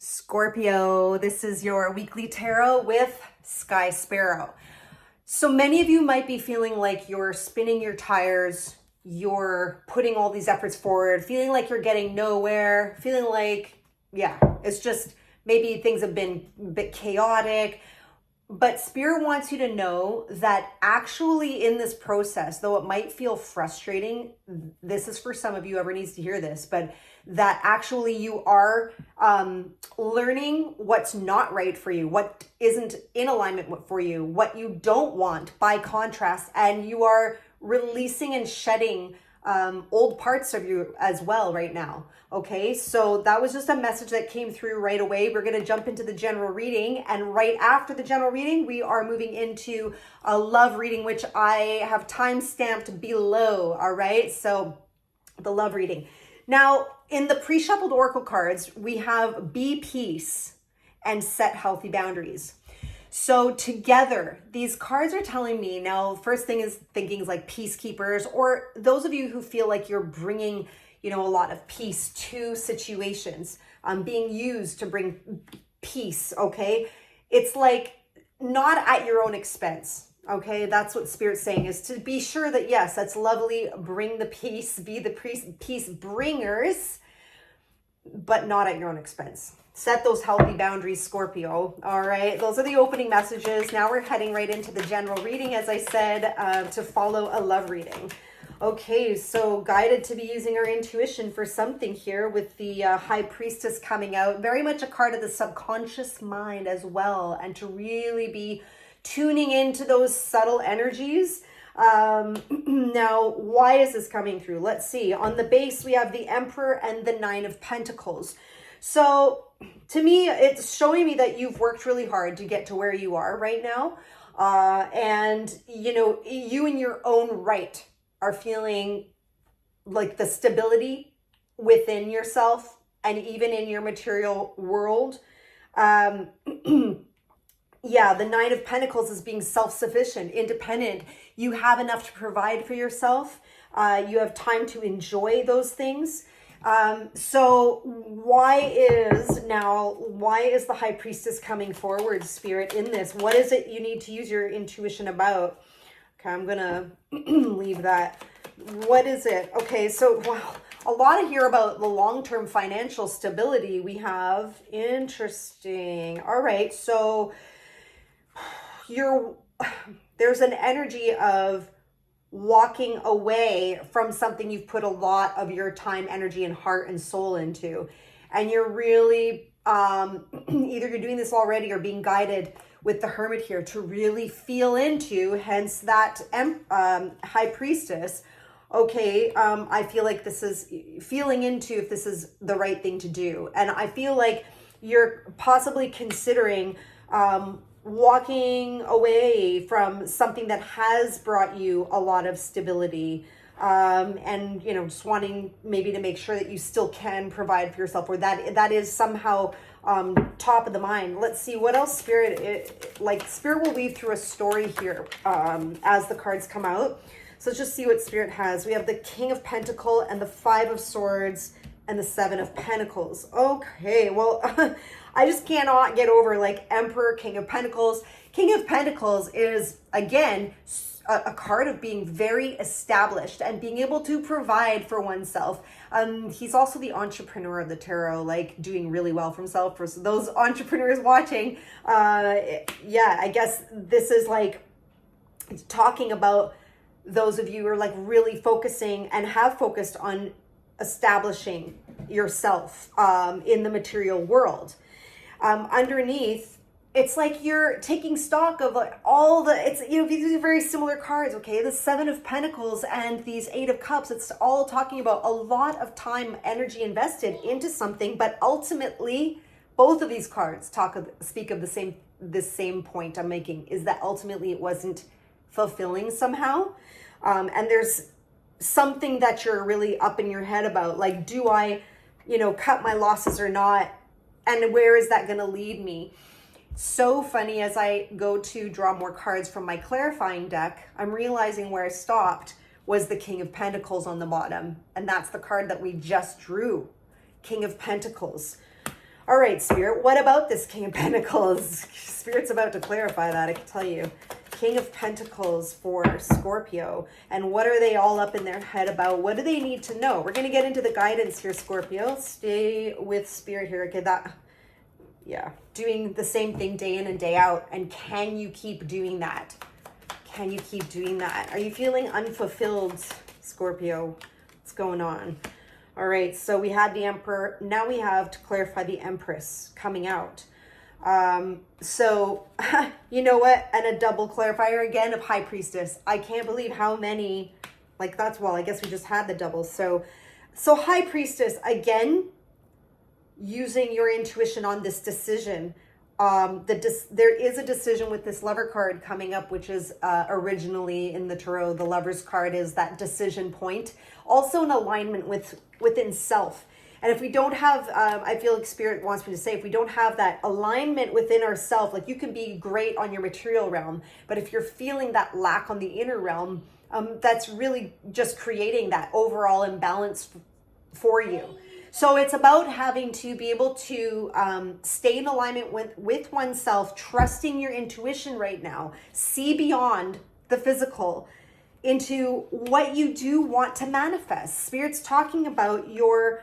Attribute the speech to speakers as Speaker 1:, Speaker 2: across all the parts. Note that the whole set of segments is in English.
Speaker 1: Scorpio, this is your weekly tarot with Sky Sparrow. So many of you might be feeling like you're spinning your tires, you're putting all these efforts forward, feeling like you're getting nowhere, feeling like, it's just maybe things have been a bit chaotic. But Spirit wants you to know that actually in this process, though it might feel frustrating, this is for some of you, whoever needs to hear this, but that actually you are learning what's not right for you, what isn't in alignment for you, what you don't want by contrast, and you are releasing and shedding old parts of you as well right now. Okay, so that was just a message that came through right away. We're going to jump into the general reading, and right after the general reading, we are moving into a love reading, which I have time stamped below. All right, so the love reading. Now, in the pre-shuffled oracle cards, we have be peace and set healthy boundaries. So together, these cards are telling me now, first thing is thinking like peacekeepers, or those of you who feel like you're bringing, a lot of peace to situations, being used to bring peace, okay? It's like not at your own expense, okay? That's what Spirit's saying, is to be sure that, yes, that's lovely, bring the peace, be the peace bringers, but not at your own expense. Set those healthy boundaries, Scorpio. All right, those are the opening messages. Now we're heading right into the general reading, as I said, to follow a love reading. Okay, so guided to be using our intuition for something here with the High Priestess coming out. Very much a card of the subconscious mind as well, and to really be tuning into those subtle energies. Now, why is this coming through? Let's see. On the base, we have the Emperor and the Nine of Pentacles. So to me, it's showing me that you've worked really hard to get to where you are right now. And, you in your own right are feeling like the stability within yourself and even in your material world. The Nine of Pentacles is being self-sufficient, independent. You have enough to provide for yourself. You have time to enjoy those things. So why is the High Priestess coming forward, Spirit, in this? What is it you need to use your intuition about? Okay, I'm gonna leave that. What is it? Okay, so wow, a lot of here about the long-term financial stability we have. Interesting. All right, so there's an energy of walking away from something you've put a lot of your time, energy, and heart and soul into. And you're really, either you're doing this already or being guided with the Hermit here to really feel into, hence that High Priestess. Okay, I feel like this is feeling into if this is the right thing to do. And I feel like you're possibly considering walking away from something that has brought you a lot of stability, and just wanting maybe to make sure that you still can provide for yourself, or that is somehow top of the mind. Let's see what else Spirit will weave through a story here as the cards come out. So let's just see what Spirit has. We have the King of Pentacles and the Five of Swords and the Seven of Pentacles. Okay, well, I just cannot get over Emperor, King of Pentacles. King of Pentacles is, again, a card of being very established and being able to provide for oneself. He's also the entrepreneur of the tarot, doing really well for himself. For those entrepreneurs watching, I guess this is talking about those of you who are really focusing and have focused on establishing yourself in the material world. Underneath, it's like you're taking stock of these are very similar cards, okay? The Seven of Pentacles and these Eight of Cups, it's all talking about a lot of time, energy invested into something, but ultimately, both of these cards speak of the same point I'm making, is that ultimately it wasn't fulfilling somehow. And there's something that you're really up in your head about, do I, cut my losses or not? And where is that going to lead me? So funny, as I go to draw more cards from my clarifying deck, I'm realizing where I stopped was the King of Pentacles on the bottom. And that's the card that we just drew, King of Pentacles. All right, Spirit, what about this King of Pentacles? Spirit's about to clarify that, I can tell you. King of Pentacles for Scorpio. And what are they all up in their head about? What do they need to know? We're going to get into the guidance here, Scorpio. Stay with Spirit here. Okay, yeah, doing the same thing day in and day out. And can you keep doing that? Can you keep doing that? Are you feeling unfulfilled, Scorpio? What's going on? All right, so we had the Emperor. Now we have, to clarify, the Empress coming out. So, you know what? And a double clarifier again of High Priestess. I can't believe how many, like well, I guess we just had the double. So High Priestess, again, using your intuition on this decision. There is a decision with this Lover card coming up, which is originally in the Tarot. The Lover's card is that decision point. Also in alignment within self. And if we don't have, I feel like Spirit wants me to say, if we don't have that alignment within ourself, like you can be great on your material realm, but if you're feeling that lack on the inner realm, that's really just creating that overall imbalance for you. So it's about having to be able to stay in alignment with oneself, trusting your intuition right now, see beyond the physical into what you do want to manifest. Spirit's talking about your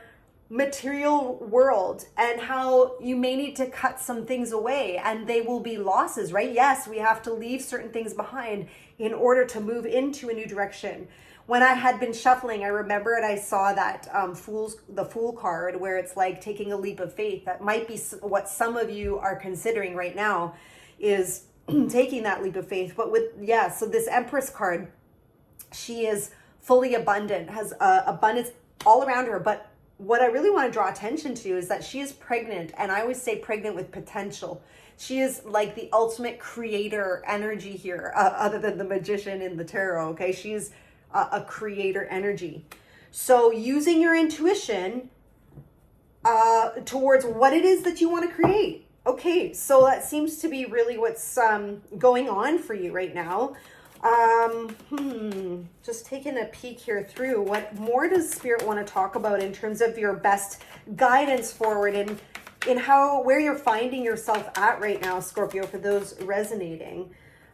Speaker 1: material world and how you may need to cut some things away, and they will be losses, right? Yes, we have to leave certain things behind in order to move into a new direction. When I had been shuffling, I remember and I saw that the Fool card, where it's like taking a leap of faith. That might be what some of you are considering right now, is taking that leap of faith. But so this Empress card, she is fully abundant, has abundance all around her. But what I really want to draw attention to is that she is pregnant, and I always say pregnant with potential. She is like the ultimate creator energy here, other than the Magician in the Tarot, okay? She's a creator energy. So using your intuition towards what it is that you want to create. Okay, so that seems to be really what's going on for you right now. Just taking a peek here through, what more does Spirit want to talk about in terms of your best guidance forward in where you're finding yourself at right now, Scorpio, for those resonating.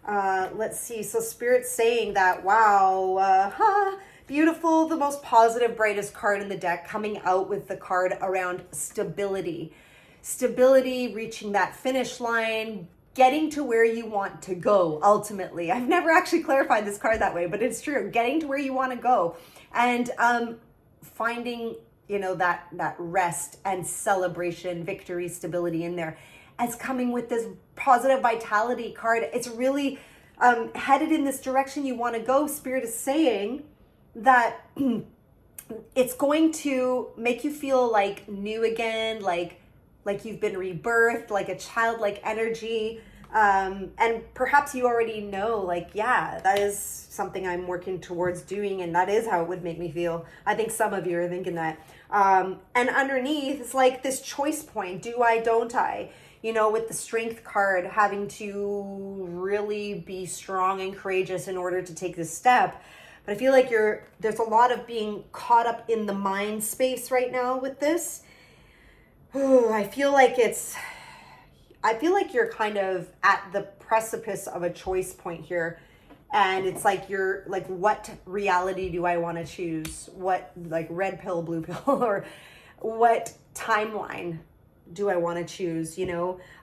Speaker 1: Let's see. So Spirit's saying that, wow, beautiful, the most positive, brightest card in the deck, coming out with the card around stability. Stability, reaching that finish line, getting to where you want to go, ultimately. I've never actually clarified this card that way, but it's true. Getting to where you want to go. And finding, that rest and celebration, victory, stability in there. As coming with this positive vitality card, it's really headed in this direction you want to go. Spirit is saying that it's going to make you feel like new again, like you've been rebirthed, like a childlike energy. And perhaps you already know, that is something I'm working towards doing, and that is how it would make me feel. I think some of you are thinking that. And underneath, it's like this choice point. Do I, don't I? With the Strength card, having to really be strong and courageous in order to take this step. But I feel like there's a lot of being caught up in the mind space right now with this. I feel like you're kind of at the precipice of a choice point here. And it's like you're like, what reality do I want to choose? What, like, red pill, blue pill, or what timeline do I want to choose,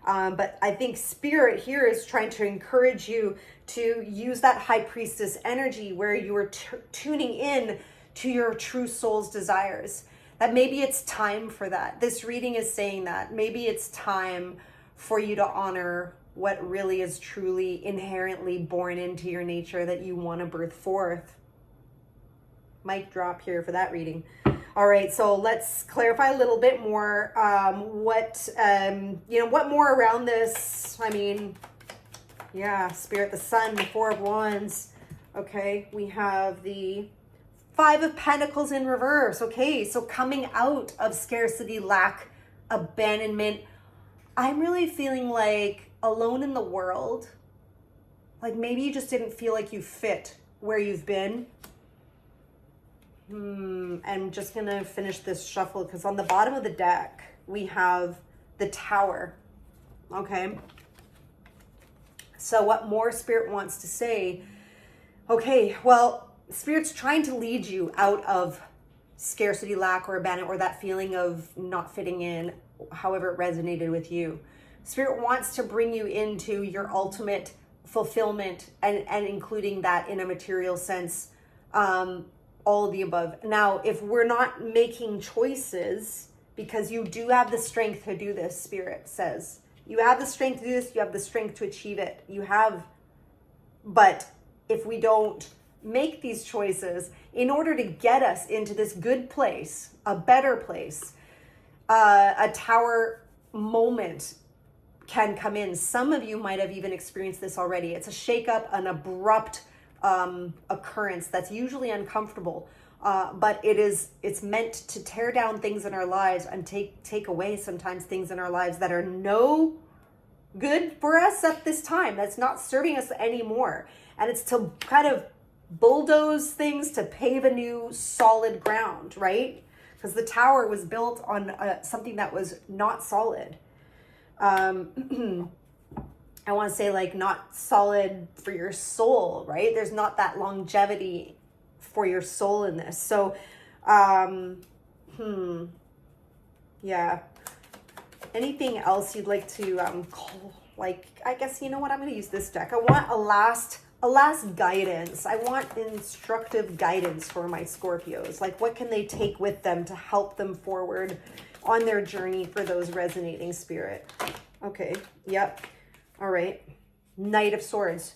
Speaker 1: But I think Spirit here is trying to encourage you to use that High Priestess energy where you are tuning in to your true soul's desires. That maybe it's time for that. This reading is saying that maybe it's time for you to honor what really is truly inherently born into your nature that you want to birth forth. Mic drop here for that reading. All right, so let's clarify a little bit more. What more around this? Spirit, the Sun, the Four of Wands. Okay, we have the Five of Pentacles in reverse. Okay, so coming out of scarcity, lack, abandonment. I'm really feeling like alone in the world. Like maybe you just didn't feel like you fit where you've been. I'm just going to finish this shuffle because on the bottom of the deck, we have the Tower. Okay. So what more Spirit wants to say? Okay, well, Spirit's trying to lead you out of scarcity, lack, or abandonment, or that feeling of not fitting in, however it resonated with you. Spirit wants to bring you into your ultimate fulfillment, and including that in a material sense, all of the above. Now, if we're not making choices, because you do have the strength to do this, Spirit says, you have the strength to do this, you have the strength to achieve it. You have, but if we don't make these choices in order to get us into this good place, a better place, a Tower moment can come in. Some of you might have even experienced this already. It's a shakeup, an abrupt occurrence that's usually uncomfortable, but it's meant to tear down things in our lives and take away sometimes things in our lives that are no good for us at this time, that's not serving us anymore. And it's to kind of bulldoze things to pave a new solid ground, right? Because the Tower was built on something that was not solid. I want to say like not solid for your soul, right? There's not that longevity for your soul in this. So, yeah. Anything else you'd like to call? Like, I guess, you know what? I'm going to use this deck. I want a last guidance. I want instructive guidance for my Scorpios. Like, what can they take with them to help them forward on their journey for those resonating, Spirit? Okay. Yep. All right. Knight of Swords.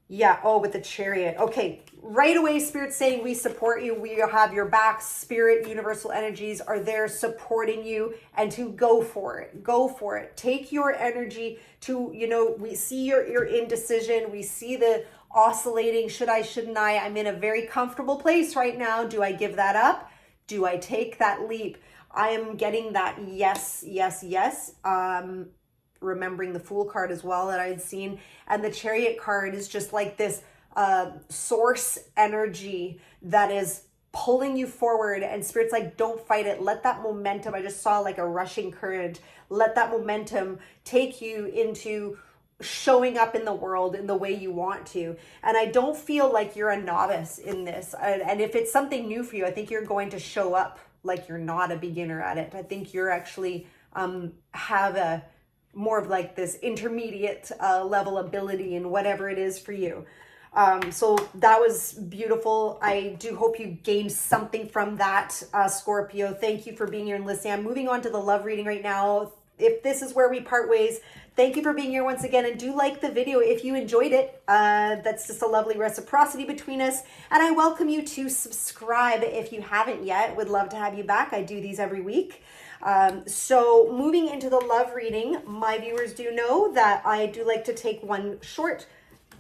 Speaker 1: Yeah. Oh, with the Chariot. Okay. Right away, Spirit's saying we support you. We have your back. Spirit, universal energies are there supporting you, and to go for it. Go for it. Take your energy to, we see your indecision. We see the oscillating. Should I, shouldn't I? I'm in a very comfortable place right now. Do I give that up? Do I take that leap? I am getting that yes, yes, yes. Remembering the Fool card as well that I had seen. And the Chariot card is just like this source energy that is pulling you forward, and Spirit's like, don't fight it. Let that momentum, I just saw like a rushing current. Let that momentum take you into showing up in the world in the way you want to. And I don't feel like you're a novice in this. And if it's something new for you, I think you're going to show up like you're not a beginner at it. I think you're actually have a more of like this intermediate level ability in whatever it is for you. So that was beautiful. I do hope you gained something from that, Scorpio. Thank you for being here and listening. I'm moving on to the love reading right now. If this is where we part ways, thank you for being here once again, and do like the video if you enjoyed it. That's just a lovely reciprocity between us. And I welcome you to subscribe if you haven't yet. Would love to have you back. I do these every week. So moving into the love reading, my viewers do know that I do like to take one short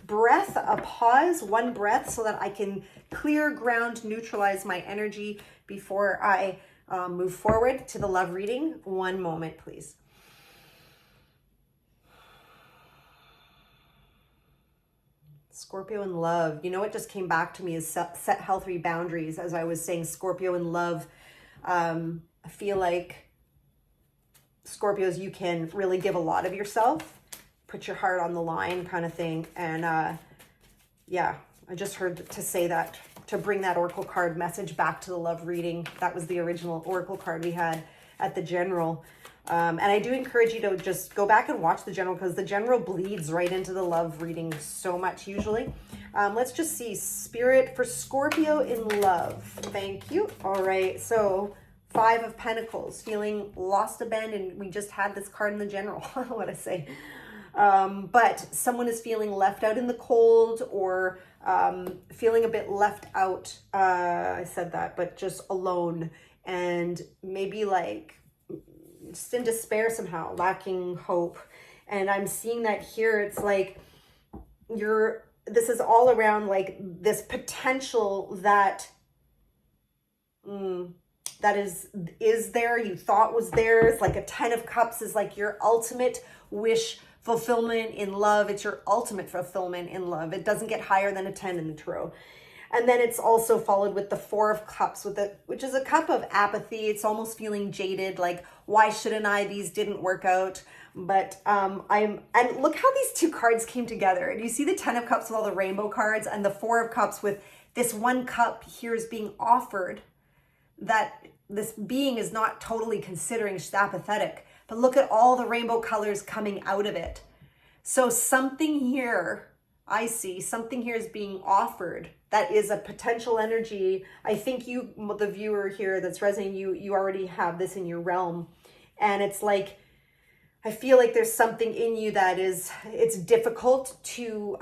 Speaker 1: breath, a pause, one breath, so that I can clear ground, neutralize my energy before I move forward to the love reading. One moment, please. Scorpio in love. You know what just came back to me is set healthy boundaries. As I was saying, Scorpio in love. I feel like Scorpios, you can really give a lot of yourself, put your heart on the line kind of thing. And yeah, I just heard to say that, to bring that Oracle card message back to the love reading. That was the original Oracle card we had at the General. And I do encourage you to just go back and watch the General, because the General bleeds right into the love reading so much usually. Let's just see. Spirit for Scorpio in love. Thank you. All right. So 5 of Pentacles, feeling lost, abandoned. We just had this card in the General. What I say. But someone is feeling left out in the cold, or feeling a bit left out. I said that, but just alone, and maybe like just in despair somehow, lacking hope. And I'm seeing that here. It's like this is all around like this potential that that is there, you thought was there. It's like a 10 of Cups is like your ultimate wish fulfillment in love. It's your ultimate fulfillment in love. It doesn't get higher than a 10 in the tarot. And then it's also followed with the Four of Cups, which is a cup of apathy. It's almost feeling jaded, like, why shouldn't I? These didn't work out. But and look how these two cards came together. And you see the 10 of Cups with all the rainbow cards, and the Four of Cups with this one cup here is being offered that this being is not totally considering, she's apathetic. But look at all the rainbow colors coming out of it. So something here, I see, something here is being offered. That is a potential energy. I think you, the viewer here that's resonating, you already have this in your realm. And it's like, I feel like there's something in you that it's difficult to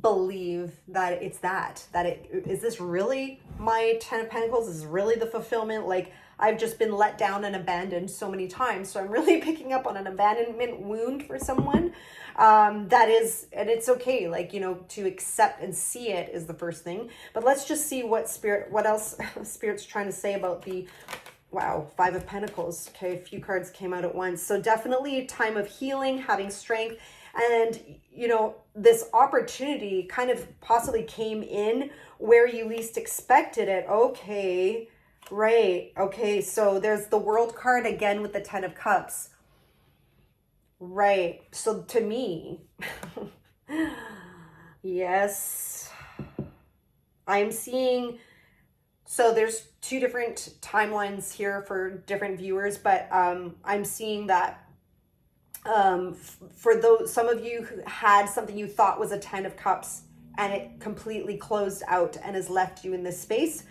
Speaker 1: believe that it's is this really my 10 of Pentacles? Is this really the fulfillment? Like, I've just been let down and abandoned so many times. So I'm really picking up on an abandonment wound for someone. And it's okay. Like, to accept and see it is the first thing. But let's just see what else Spirit's trying to say about the, wow, Five of Pentacles. Okay, a few cards came out at once. So definitely a time of healing, having strength. And, this opportunity kind of possibly came in where you least expected it. Okay, right. Okay, so there's the World card again with the 10 of Cups. Right. So to me, yes, I'm seeing, so there's two different timelines here for different viewers, but I'm seeing that for some of you who had something you thought was a 10 of Cups and it completely closed out and has left you in this space.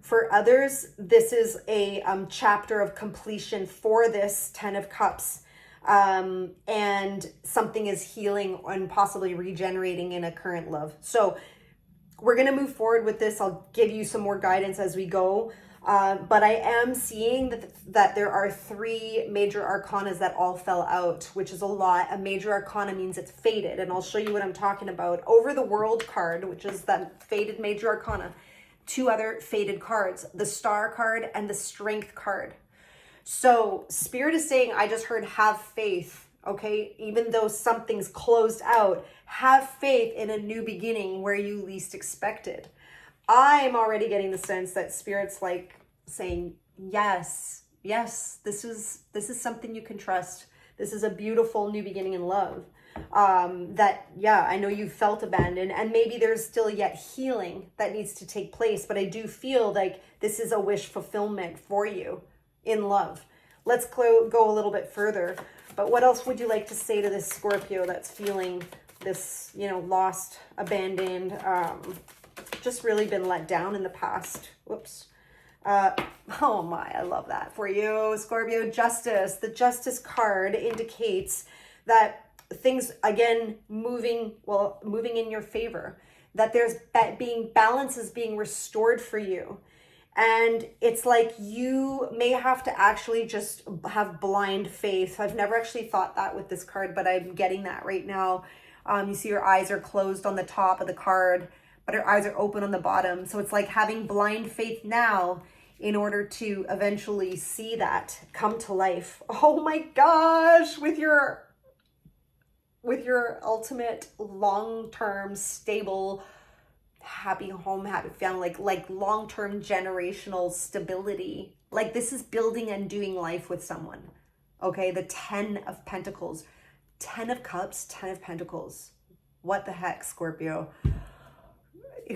Speaker 1: For others, this is a chapter of completion for this 10 of Cups. And something is healing and possibly regenerating in a current love. So we're going to move forward with this. I'll give you some more guidance as we go. But I am seeing that there are three major arcanas that all fell out, which is a lot. A major arcana means it's faded. And I'll show you what I'm talking about. Over the World card, which is that faded major arcana, two other faded cards, the Star card and the Strength card. So Spirit is saying, I just heard have faith, okay? Even though something's closed out, have faith in a new beginning where you least expected. I'm already getting the sense that Spirit's like saying, yes, this is something you can trust. This is a beautiful new beginning in love. I know you felt abandoned and maybe there's still yet healing that needs to take place, but I do feel like this is a wish fulfillment for you in love. Let's go a little bit further. But what else would you like to say to this Scorpio that's feeling this, lost, abandoned, just really been let down in the past? Whoops. Oh my, I love that for you, Scorpio. Justice. The Justice card indicates that things, again, moving in your favor, that there's balance is being restored for you. And it's like you may have to actually just have blind faith. I've never actually thought that with this card, but I'm getting that right now. You see her eyes are closed on the top of the card, but her eyes are open on the bottom. So it's like having blind faith now in order to eventually see that come to life. Oh my gosh, with your ultimate long-term stable happy home, happy family, like long-term generational stability. Like this is building and doing life with someone. Okay, the 10 of Pentacles, 10 of Cups, 10 of Pentacles. What the heck, Scorpio?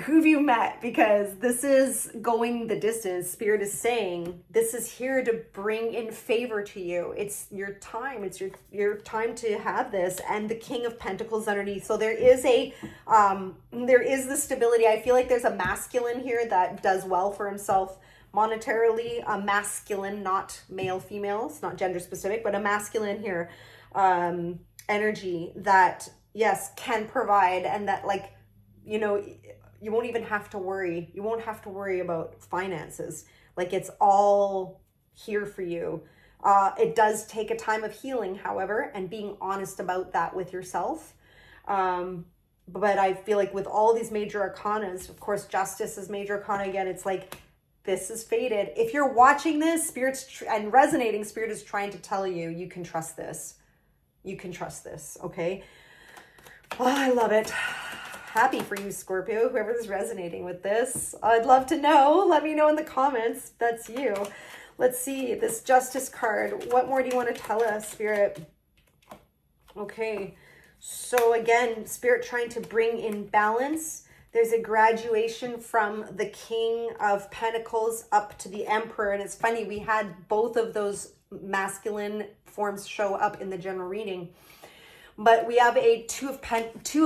Speaker 1: Who have you met? Because this is going the distance. Spirit is saying this is here to bring in favor to you. It's your time. It's your time to have this. And the King of Pentacles underneath. So there is the stability. I feel like there's a masculine here that does well for himself monetarily. A masculine, not male, female. It's not gender specific, but a masculine here. Energy that, yes, can provide, and that, like, you won't even have to worry. You won't have to worry about finances. Like, it's all here for you. It does take a time of healing, however, and being honest about that with yourself. But I feel like with all these major arcanas, of course, Justice is major arcana again. It's like, this is faded. If you're watching this, and resonating, Spirit is trying to tell you, you can trust this. You can trust this, okay? Oh, I love it. happy for you, Scorpio, whoever's resonating with this. I'd love to know. Let me know in the comments. That's you. Let's see this Justice card. What more do you want to tell us, Spirit? Okay. So again, Spirit trying to bring in balance. There's a graduation from the King of Pentacles up to the Emperor. And it's funny, we had both of those masculine forms show up in the general reading. But we have a two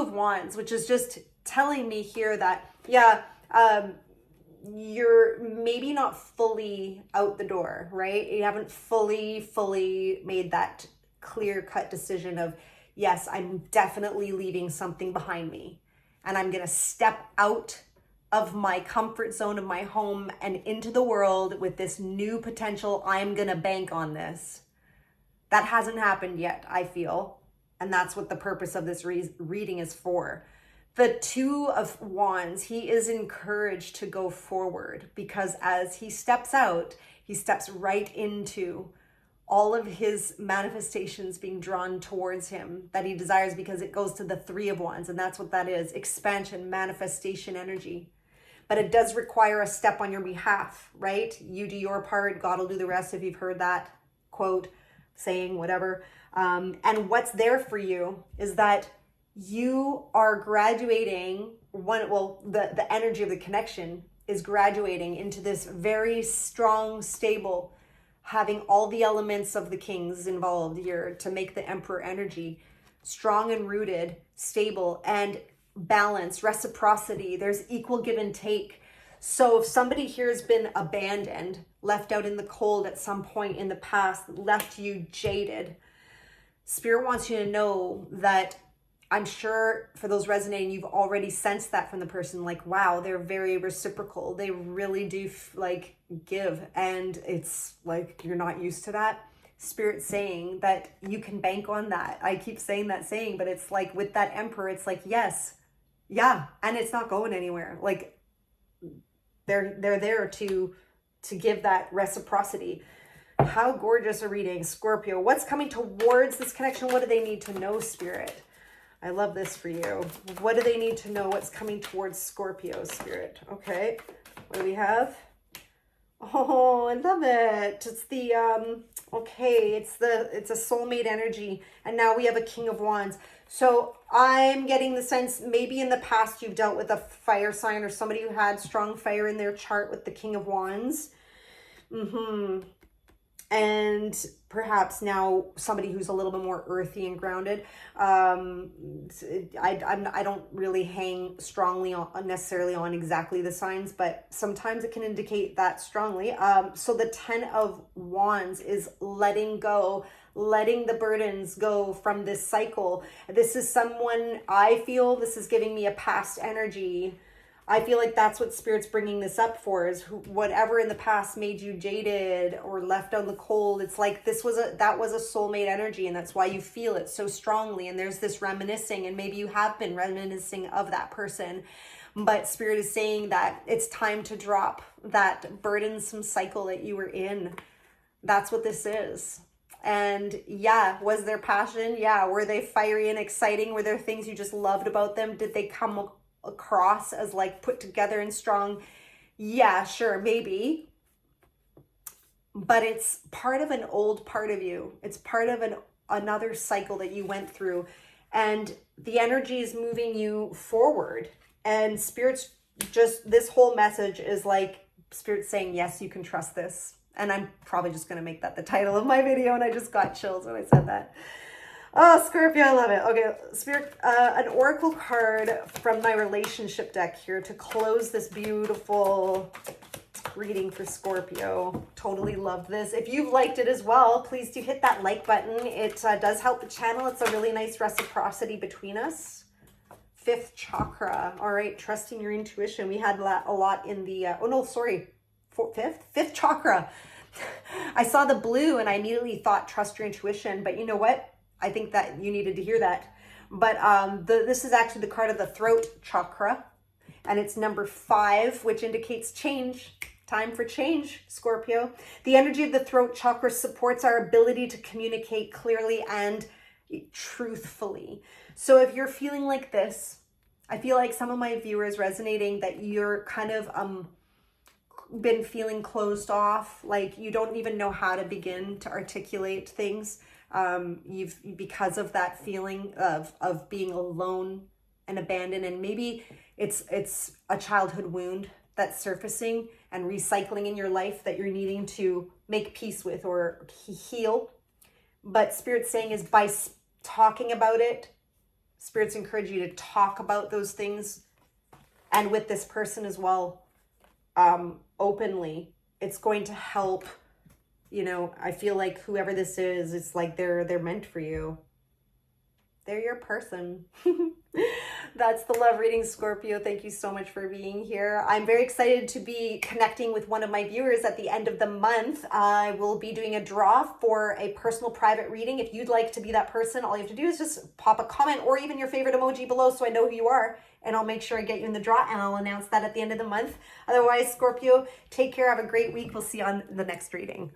Speaker 1: of Wands, which is just telling me here that, yeah, you're maybe not fully out the door, right? You haven't fully made that clear-cut decision of, yes, I'm definitely leaving something behind me. And I'm going to step out of my comfort zone of my home and into the world with this new potential. I'm going to bank on this. That hasn't happened yet, I feel. And that's what the purpose of this reading is for. The Two of Wands, he is encouraged to go forward because as he steps out, he steps right into all of his manifestations being drawn towards him that he desires, because it goes to the Three of Wands, and that's what that is: expansion, manifestation energy. But it does require a step on your behalf, right? You do your part, God will do the rest, if you've heard that quote, saying, whatever. And what's there for you is that you are graduating the energy of the connection is graduating into this very strong, stable, having all the elements of the kings involved here to make the Emperor energy strong and rooted, stable, and balanced, reciprocity. There's equal give and take. So if somebody here has been abandoned, left out in the cold at some point in the past, left you jaded, Spirit wants you to know that, I'm sure for those resonating, you've already sensed that from the person, like, wow, they're very reciprocal. They really do like give. And it's like, you're not used to that. Spirit saying that you can bank on that. I keep saying that saying, but it's like with that Emperor, it's like, yes, yeah. And it's not going anywhere. Like they're there to give that reciprocity. How gorgeous a reading, Scorpio. What's coming towards this connection? What do they need to know, Spirit? I love this for you. What do they need to know? What's coming towards Scorpio, Spirit? Okay. What do we have? Oh, I love it. It's the, okay. It's a soulmate energy. And now we have a King of Wands. So I'm getting the sense maybe in the past you've dealt with a fire sign or somebody who had strong fire in their chart with the King of Wands. And perhaps now somebody who's a little bit more earthy and grounded. I don't really hang strongly on necessarily on exactly the signs, but sometimes it can indicate that strongly. So the 10 of Wands is letting go, letting the burdens go from this cycle. This is someone, I feel this is giving me a past energy. I feel like that's what Spirit's bringing this up for, is whatever in the past made you jaded or left on the cold. It's like that was a soulmate energy, and that's why you feel it so strongly. And there's this reminiscing, and maybe you have been reminiscing of that person. But Spirit is saying that it's time to drop that burdensome cycle that you were in. That's what this is. And yeah, was there passion? Yeah. Were they fiery and exciting? Were there things you just loved about them? Did they come across as like put together and strong? Yeah, sure, maybe. But it's part of an old part of you. It's part of another cycle that you went through. And the energy is moving you forward. And Spirit's just, this whole message is like, Spirit's saying, yes, you can trust this. And I'm probably just going to make that the title of my video. And I just got chills when I said that. Oh, Scorpio, I love it. Okay, Spirit, an oracle card from my relationship deck here to close this beautiful reading for Scorpio. Totally love this. If you've liked it as well, please do hit that like button. It does help the channel. It's a really nice reciprocity between us. Fifth chakra. All right, trusting your intuition. We had a lot in the, fifth chakra. I saw the blue and I immediately thought trust your intuition, but you know what? I think that you needed to hear that. But this is actually the card of the throat chakra, and it's number 5, which indicates change. Time for change, Scorpio. The energy of the throat chakra supports our ability to communicate clearly and truthfully. So if you're feeling like this, I feel like some of my viewers resonating that you're kind of been feeling closed off, like you don't even know how to begin to articulate things. Because of that feeling of being alone and abandoned, and maybe it's a childhood wound that's surfacing and recycling in your life that you're needing to make peace with or heal. But Spirit's saying is by talking about it, Spirit's encourage you to talk about those things, and with this person as well, openly. It's going to help. You know, I feel like whoever this is, it's like they're meant for you. They're your person. That's the love reading, Scorpio. Thank you so much for being here. I'm very excited to be connecting with one of my viewers at the end of the month. I will be doing a draw for a personal private reading. If you'd like to be that person, all you have to do is just pop a comment or even your favorite emoji below so I know who you are, and I'll make sure I get you in the draw, and I'll announce that at the end of the month. Otherwise, Scorpio, take care. Have a great week. We'll see you on the next reading.